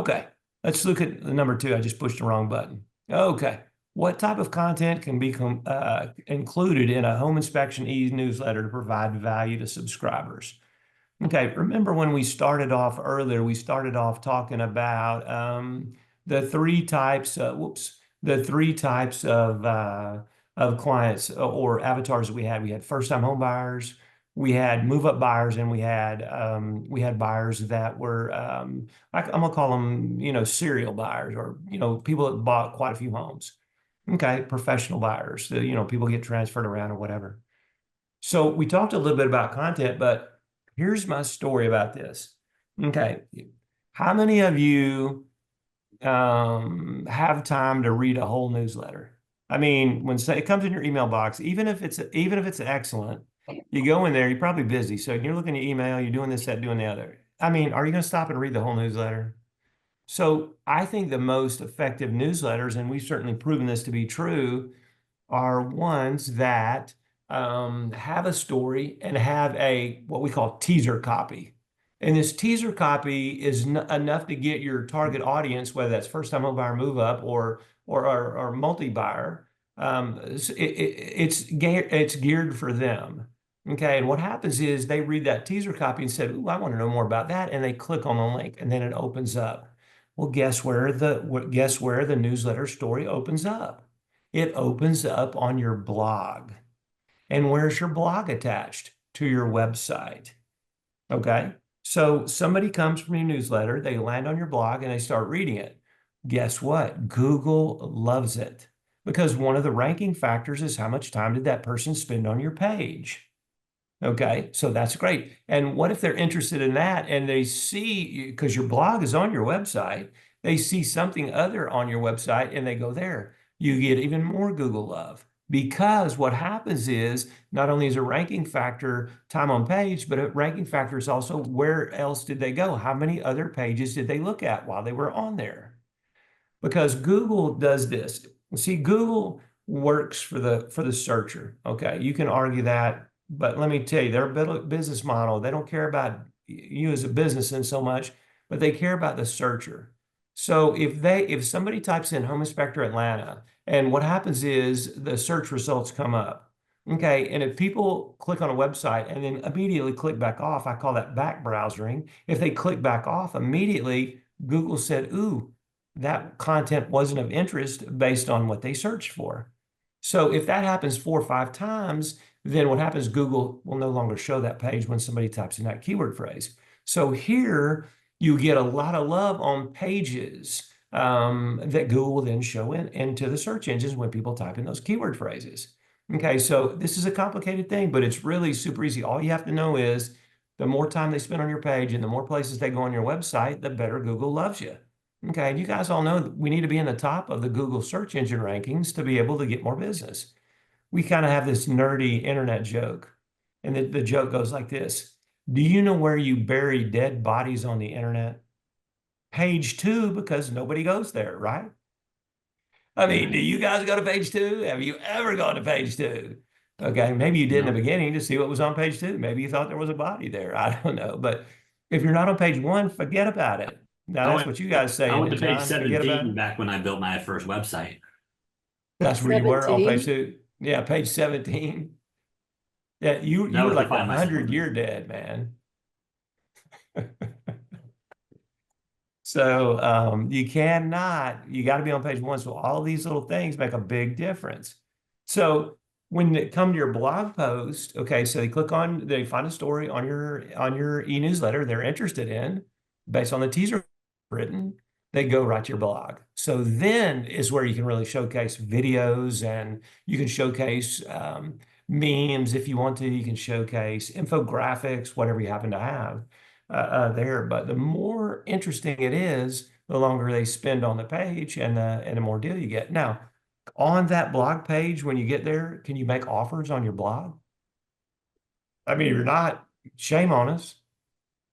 Okay, let's look at the number two. I just pushed the wrong button. Okay, what type of content can be included in a home inspection e-newsletter to provide value to subscribers? Okay, remember when we started off earlier, we started off talking about the three types, the three types of clients or avatars that we had. We had first-time home buyers, we had move-up buyers, and we had buyers that were I'm gonna call them, serial buyers, or people that bought quite a few homes. Okay, professional buyers, people get transferred around or whatever. So we talked a little bit about content, but here's my story about this. Okay. How many of you have time to read a whole newsletter? I mean, when it comes in your email box, even if it's excellent, you go in there, you're probably busy. So you're looking at your email, you're doing this, that, doing the other. I mean, are you going to stop and read the whole newsletter? So I think the most effective newsletters, and we've certainly proven this to be true, are ones that have a story and have a what we call teaser copy. And this teaser copy is enough to get your target audience, whether that's first-time home buyer, move up, or multi-buyer. It's geared for them. Okay, and what happens is they read that teaser copy and said, "Ooh, I want to know more about that," and they click on the link, and then it opens up. Well, guess where the newsletter story opens up? It opens up on your blog. And where's your blog attached? To your website. Okay. So somebody comes from your newsletter, they land on your blog and they start reading it. Guess what? Google loves it because one of the ranking factors is how much time did that person spend on your page? Okay, so that's great. And what if they're interested in that and they see, because your blog is on your website, they see something other on your website and they go there? You get even more Google love because what happens is not only is a ranking factor time on page, but a ranking factor is also where else did they go? How many other pages did they look at while they were on there? Because Google does this. See, Google works for the searcher. Okay, you can argue that, but let me tell you, their business model, they don't care about you as a business in so much, but they care about the searcher. So if somebody types in Home Inspector Atlanta, and what happens is the search results come up. Okay, and if people click on a website and then immediately click back off, I call that back browsing. If they click back off immediately, Google said, "Ooh, that content wasn't of interest based on what they searched for." So if that happens 4 or 5 times, then what happens, Google will no longer show that page when somebody types in that keyword phrase. So here you get a lot of love on pages that Google will then show into the search engines when people type in those keyword phrases. Okay, so this is a complicated thing, but it's really super easy. All you have to know is the more time they spend on your page and the more places they go on your website, the better Google loves you. Okay, you guys all know that we need to be in the top of the Google search engine rankings to be able to get more business. We kind of have this nerdy internet joke, and the joke goes like this. Do you know where you bury dead bodies on the internet? Page two, because nobody goes there, right? I mean, do you guys go to page two? Have you ever gone to page two? Okay, maybe you did in the No, beginning to see what was on page two. Maybe you thought there was a body there. I don't know. But if you're not on page one, forget about it. Now, I that's went what you guys say, I isn't went it, to page John? Forget about 17 it. back when I built my first website. That's where you were on page 17. two. Yeah, page 17. Yeah, you That were was to like the find my 100-year dead, man. So you got to be on page one. So all these little things make a big difference. So when they come to your blog post, okay, so they find a story on your e-newsletter they're interested in based on the teaser written, they go right to your blog. So then is where you can really showcase videos and you can showcase memes if you want to. You can showcase infographics, whatever you happen to have there. But the more interesting it is, the longer they spend on the page and the more deal you get. Now, on that blog page, when you get there, can you make offers on your blog? I mean, if you're not, shame on us.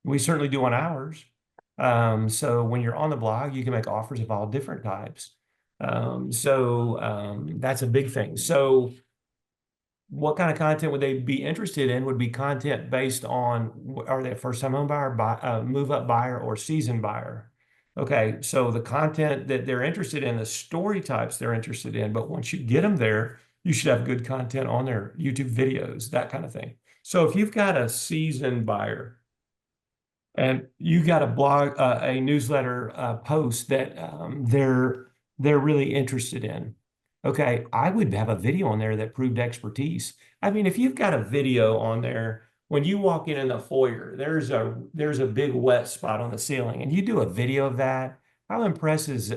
We certainly do on ours. So when you're on the blog, you can make offers of all different types. That's a big thing. So what kind of content would they be interested in? Would be content based on, are they a first-time home buyer, move-up buyer, or seasoned buyer? Okay, so the content that they're interested in, the story types they're interested in, but once you get them there, you should have good content on their YouTube videos, that kind of thing. So if you've got a seasoned buyer and you got a blog, a newsletter post that they're really interested in, okay, I would have a video on there that proved expertise. I mean, if you've got a video on there, when you walk in the foyer, there's a big wet spot on the ceiling, and you do a video of that. How impressive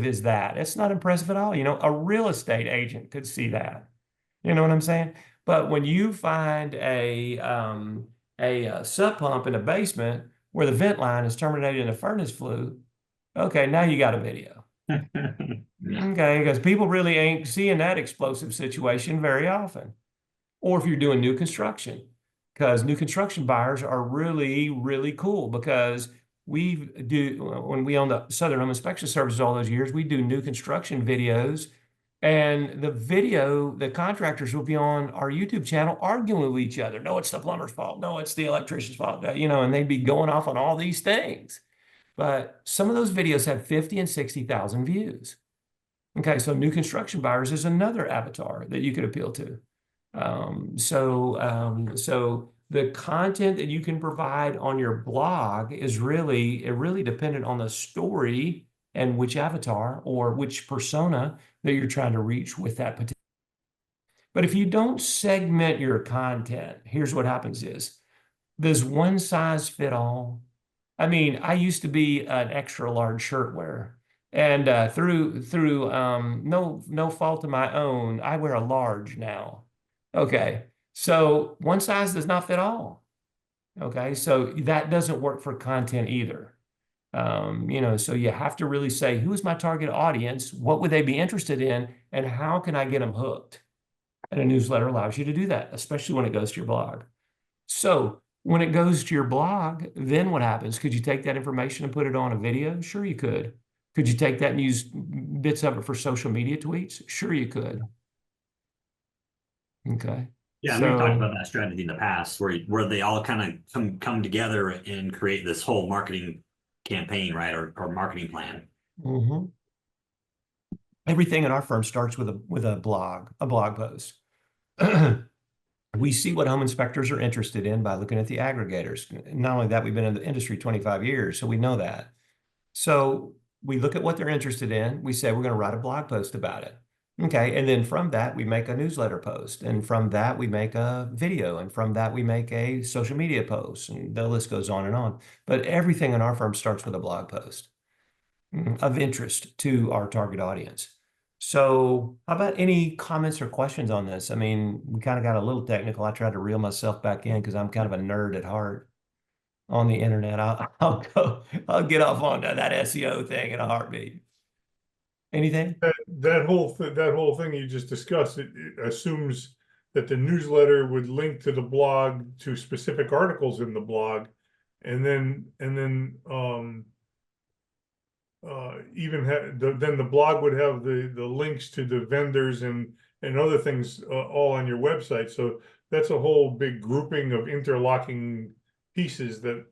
is that? It's not impressive at all. You know, a real estate agent could see that. You know what I'm saying? But when you find a sub pump in a basement where the vent line is terminated and a furnace flue, okay, now you got a video. Okay, because people really ain't seeing that explosive situation very often. Or if you're doing new construction, because new construction buyers are really, really cool because when we own the Southern Home Inspection Services all those years, we do new construction videos. And the contractors will be on our YouTube channel arguing with each other. No, it's the plumber's fault. No, it's the electrician's fault. You know, and they'd be going off on all these things. But some of those videos have 50 and 60,000 views. Okay, so new construction buyers is another avatar that you could appeal to. So the content that you can provide on your blog is really dependent on the story and which avatar or which persona that you're trying to reach with that particular. But if you don't segment your content, here's what happens is there's one size fit all. I mean, I used to be an extra large shirt wearer. And through no fault of my own, I wear a large now. Okay. So one size does not fit all. Okay. So that doesn't work for content either. You know, so you have to really say, who is my target audience? What would they be interested in? And how can I get them hooked? And a newsletter allows you to do that, especially when it goes to your blog. So when it goes to your blog, then what happens? Could you take that information and put it on a video? Sure, you could. Could you take that and use bits of it for social media tweets? Sure, you could. Okay. Yeah, and we've talked So, about that strategy in the past where they all kind of come together and create this whole marketing campaign, right? Or marketing plan. mhm. Everything in our firm starts with a blog post. We see what home inspectors are interested in by looking at the aggregators. Not only that, we've been in the industry 25 years, so we know that. So we look at what they're interested in. We say we're going to write a blog post about it. Okay. And then from that, we make a newsletter post. And from that, we make a video. And from that, we make a social media post. And the list goes on and on. But everything in our firm starts with a blog post of interest to our target audience. So, how about any comments or questions on this? I mean, we kind of got a little technical. I tried to reel myself back in because I'm kind of a nerd at heart on the internet. I'll get off onto that SEO thing in a heartbeat. Anything? That whole thing you just discussed, it assumes that the newsletter would link to the blog to specific articles in the blog, and then then the blog would have the links to the vendors and other things all on your website. So that's a whole big grouping of interlocking pieces that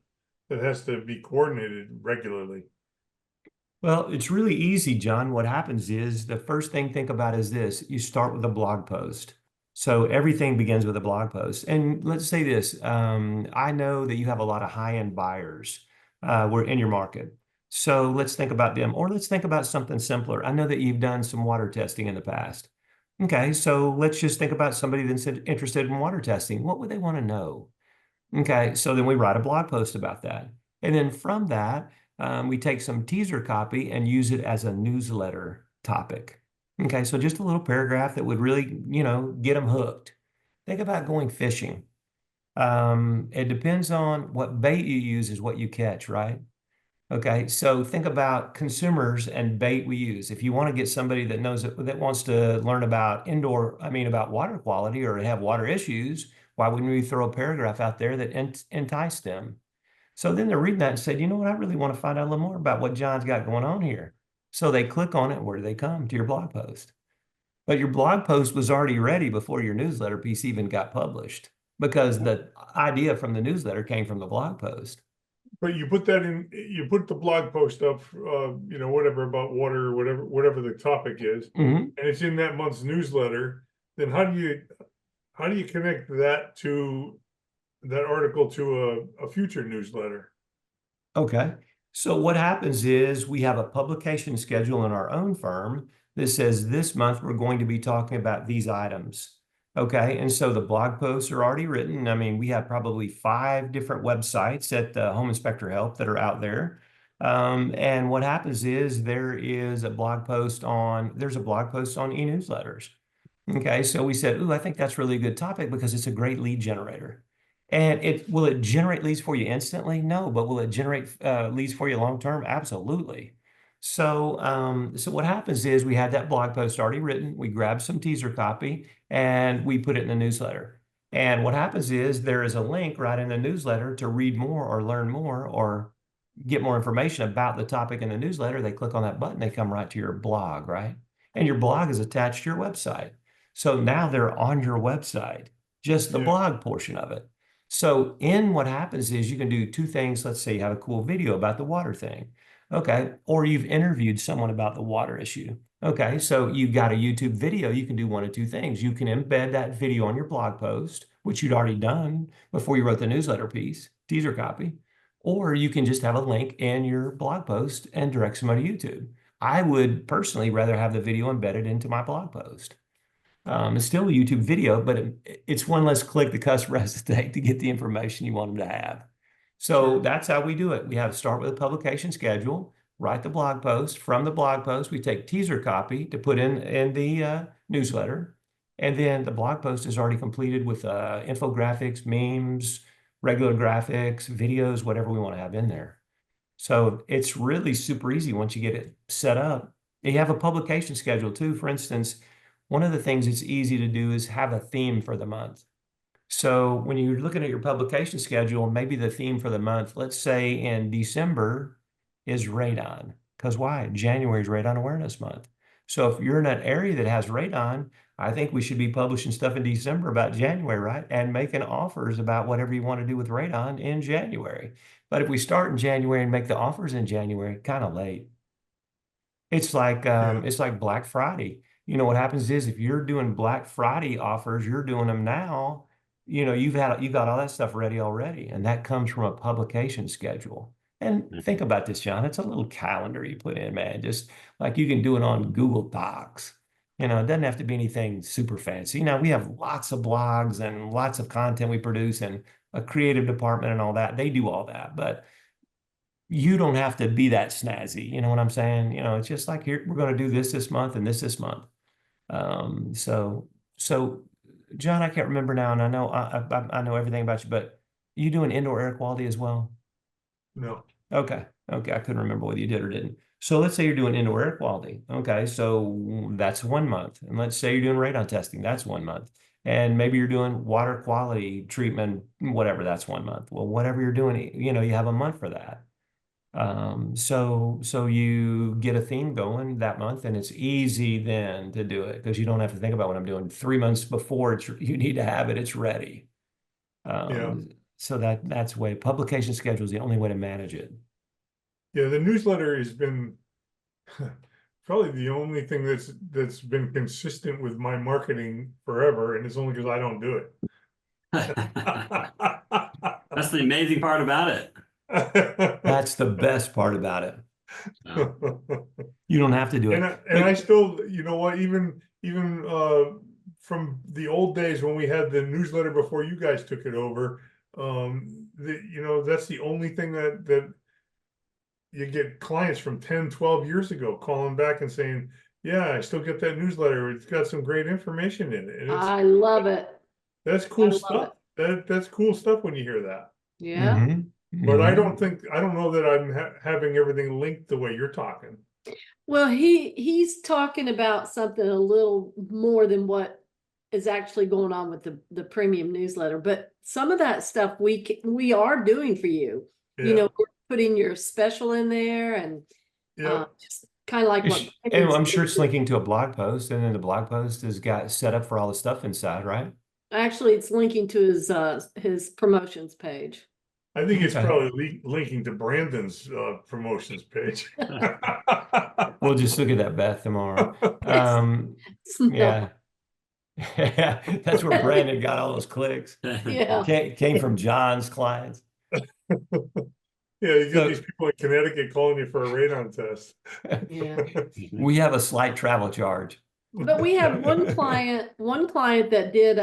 has to be coordinated regularly. Well, it's really easy, John. What happens is the first thing think about is this. You start with a blog post. So everything begins with a blog post. And let's say this, I know that you have a lot of high-end buyers were in your market. So let's think about them, or let's think about something simpler. I know that you've done some water testing in the past. Okay, so let's just think about somebody that's interested in water testing. What would they want to know? Okay, so then we write a blog post about that. And then from that, we take some teaser copy and use it as a newsletter topic. Okay, so just a little paragraph that would really, you know, get them hooked. Think about going fishing. It depends on what bait you use is what you catch, right? Okay, so think about consumers and bait we use. If you want to get somebody that knows that wants to learn about about water quality or have water issues, why wouldn't we throw a paragraph out there that entice them? So then they're reading that and said, you know what, I really want to find out a little more about what John's got going on here. So they click on it. Where do they come? To your blog post. But your blog post was already ready before your newsletter piece even got published because the idea from the newsletter came from the blog post. But you put that in, you put the blog post up, you know, whatever about water, whatever the topic is, Mhm. and it's in that month's newsletter, then how do you connect that to that article to a future newsletter? Okay. So what happens is we have a publication schedule in our own firm that says this month we're going to be talking about these items. Okay. And so the blog posts are already written. I mean, we have probably 5 different websites at the Home Inspector Help that are out there. And what happens is there's a blog post on e-newsletters. Okay. So we said, ooh, I think that's really a good topic because it's a great lead generator. And will it generate leads for you instantly? No, but will it generate leads for you long term? Absolutely. So what happens is we had that blog post already written. We grab some teaser copy and we put it in the newsletter. And what happens is there is a link right in the newsletter to read more or learn more or get more information about the topic in the newsletter. They click on that button, they come right to your blog, right? And your blog is attached to your website. So now they're on your website, just the Yeah. blog portion of it. So in what happens is you can do 2 things. Let's say you have a cool video about the water thing. Okay. Or you've interviewed someone about the water issue. Okay. So you've got a YouTube video. You can do one of 2 things. You can embed that video on your blog post, which you'd already done before you wrote the newsletter piece, teaser copy, or you can just have a link in your blog post and direct somebody to YouTube. I would personally rather have the video embedded into my blog post. It's still a YouTube video, but it's one less click the customer has to take to get the information you want them to have. So Sure. that's how we do it. We have to start with a publication schedule, write the blog post. From the blog post, we take teaser copy to put in the newsletter. And then the blog post is already completed with infographics, memes, regular graphics, videos, whatever we want to have in there. So it's really super easy once you get it set up. You have a publication schedule too. For instance, one of the things it's easy to do is have a theme for the month. So when you're looking at your publication schedule, maybe the theme for the month, let's say in December is radon. Because why? January is Radon Awareness Month. So if you're in an area that has radon, I think we should be publishing stuff in December about January, right? And making offers about whatever you want to do with radon in January. But if we start in January and make the offers in January, kind of late. Yeah. It's like Black Friday. You know, what happens is if you're doing Black Friday offers, you're doing them now, you know, you've got all that stuff ready already. And that comes from a publication schedule. And think about this, John. It's a little calendar you put in, man. Just like you can do it on Google Docs. You know, it doesn't have to be anything super fancy. Now we have lots of blogs and lots of content we produce and a creative department and all that. They do all that, but you don't have to be that snazzy. You know what I'm saying? You know, it's just like here, we're going to do this month and this month. Um, so, so John, I can't remember now, and I know I know everything about you, but you doing indoor air quality as well? No. Okay, okay, I couldn't remember whether you did or didn't. So let's say you're doing indoor air quality. Okay, so that's 1 month, and let's say you're doing radon testing. That's 1 month, and maybe you're doing water quality treatment, whatever. That's 1 month. Well, whatever you're doing, you know, you have a month for that. So you get a theme going that month, and it's easy then to do it because you don't have to think about what I'm doing. 3 months before you need to have it, it's ready. Yeah. So that's way publication schedule is the only way to manage it. Yeah. The newsletter has been probably the only thing that's been consistent with my marketing forever, and it's only because I don't do it. That's the amazing part about it. That's the best part about it. You don't have to do it. And I still, you know what, even from the old days when we had the newsletter before you guys took it over, you know, that's the only thing that you get clients from 10, 12 years ago calling back and saying, yeah, I still get that newsletter. It's got some great information in it. And I love it. that's I cool love stuff. That's cool stuff when you hear that. Yeah. Mhm, But I mhm. don't know that I'm having everything linked the way you're talking. Well, he's talking about something a little more than what is actually going on with the premium newsletter. But some of that stuff we are doing for you. You Yeah. know, we're putting your special in there and Yeah. just kind of like what And I'm sure it's linking to a blog post, and then the blog post has got set up for all the stuff inside, right? actually it's linking to his promotions page. I think it's Okay. probably linking to Brandon's promotions page. We'll just look at that, Beth, tomorrow. It's not- Yeah. Yeah, that's where Brandon got all those clicks. Yeah. Came from John's clients. Yeah, you get So- these people in Connecticut calling you for a radon test. Yeah. We have a slight travel charge. But we have one client that did,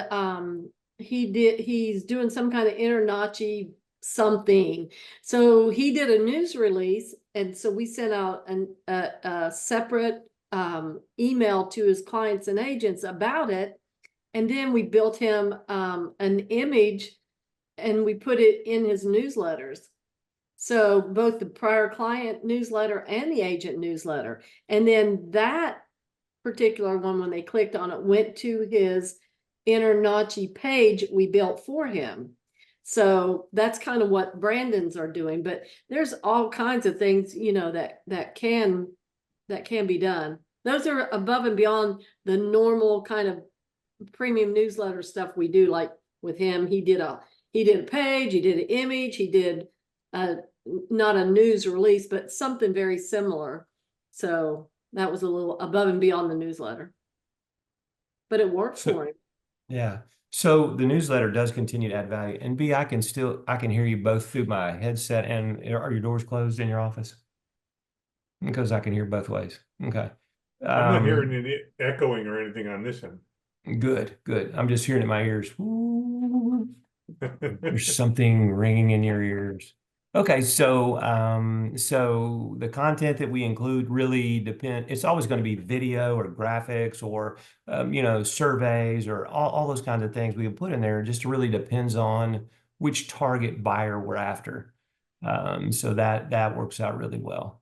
he's doing some kind of InterNACHI something. So he did a news release, and so we sent out a separate email to his clients and agents about it. And then we built him an image and we put it in his newsletters. So both the prior client newsletter and the agent newsletter. And then that particular one, when they clicked on it, went to his InterNACHI page we built for him. So that's kind of what Brandon's are doing, but there's all kinds of things, you know, that can be done. Those are above and beyond the normal kind of premium newsletter stuff we do. Like with him, he did a page, he did an image, he did not a news release, but something very similar. So that was a little above and beyond the newsletter, but it worked So- for him. Yeah. So the newsletter does continue to add value. And B, I can hear you both through my headset. And are your doors closed in your office? Because I can hear both ways. Okay. I'm not hearing any echoing or anything on this end. Good. I'm just hearing it in my ears. Ooh, there's something ringing in your ears. Okay, so so the content that we include really it's always going to be video or graphics or you know, surveys or all those kinds of things we can put in there. It just really depends on which target buyer we're after. So that works out really well.